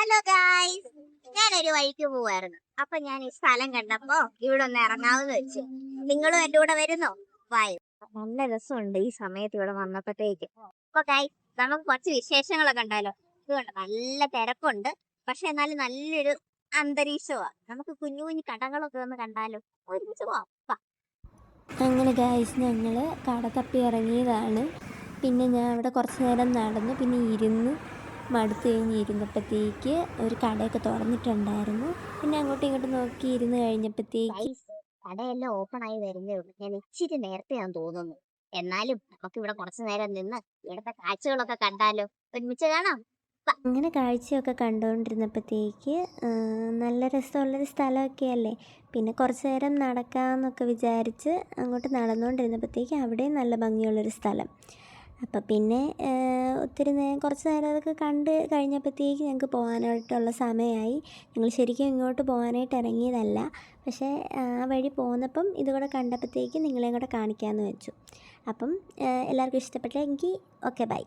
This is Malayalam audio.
ഹലോ ഗായ്സ്, ഞാനൊരു വഴിക്ക് പോവായിരുന്നു. അപ്പൊ ഞാൻ ഈ സ്ഥലം കണ്ടപ്പോ ഇവിടെ ഒന്ന് ഇറങ്ങാമെന്ന് വെച്ചു. നിങ്ങളും എന്റെ കൂടെ വരുന്നോ? വായു. നല്ല രസമുണ്ട് ഈ സമയത്ത് ഇവിടെ വന്നപ്പോഴത്തേക്ക്. അപ്പൊ ഗായ്സ്, നമുക്ക് കുറച്ച് വിശേഷങ്ങളൊക്കെ ഉണ്ടല്ലോ. ഇതുകൊണ്ട് നല്ല തിരക്കുണ്ട്, പക്ഷെ എന്നാലും നല്ലൊരു അന്തരീക്ഷമാണ്. നമുക്ക് കുഞ്ഞു കുഞ്ഞു കടകളൊക്കെ ഒന്ന് കണ്ടാലോ. ഒരുമിച്ച് പോവാം. അങ്ങനെ ഗായ്സ്, ഞങ്ങൾ കട തപ്പി ഇറങ്ങിയതാണ്. പിന്നെ ഞാൻ അവിടെ കുറച്ച് നേരം നടന്നു, പിന്നെ മടുത്ത് കഴിഞ്ഞിരുന്നപ്പോഴത്തേക്ക് ഒരു കടയൊക്കെ തുറന്നിട്ടുണ്ടായിരുന്നു. പിന്നെ അങ്ങോട്ടും ഇങ്ങോട്ടും നോക്കി ഇരുന്ന് കഴിഞ്ഞപ്പോഴത്തേക്ക് കടയെല്ലാം ഓപ്പൺ ആയി വരുന്നേ ഉള്ളൂ. ഞാൻ ഇച്ചിരി നേരത്തെയാന്ന് തോന്നുന്നു. എന്നാലും നമുക്ക് ഇവിടെ കുറച്ചു നേരം നിന്ന് ഇവിടുത്തെ കാഴ്ചകളൊക്കെ കണ്ടാലോ. ഒരുമിച്ച് കാണാം. അങ്ങനെ കാഴ്ചയൊക്കെ കണ്ടുകൊണ്ടിരുന്നപ്പോഴത്തേക്ക് നല്ല രസമുള്ളൊരു സ്ഥലമൊക്കെ അല്ലേ. പിന്നെ കുറച്ച് നേരം നടക്കാമെന്നൊക്കെ വിചാരിച്ച് അങ്ങോട്ട് നടന്നുകൊണ്ടിരുന്നപ്പോഴത്തേക്ക് അവിടെയും നല്ല ഭംഗിയുള്ളൊരു സ്ഥലം. അപ്പം പിന്നെ കുറച്ച് നേരം അതൊക്കെ കണ്ട് കഴിഞ്ഞപ്പോഴത്തേക്ക് ഞങ്ങൾക്ക് പോകാനായിട്ടുള്ള സമയമായി. ഞങ്ങൾ ശരിക്കും ഇങ്ങോട്ട് പോകാനായിട്ട് ഇറങ്ങിയതല്ല, പക്ഷേ ആ വഴി പോന്നപ്പം ഇതുകൂടെ കണ്ടപ്പോഴത്തേക്ക് നിങ്ങളെയും കൂടെ കാണിക്കാമെന്ന് വെച്ചു. അപ്പം എല്ലാവർക്കും ഇഷ്ടപ്പെട്ടെങ്കിൽ ഓക്കെ, ബൈ.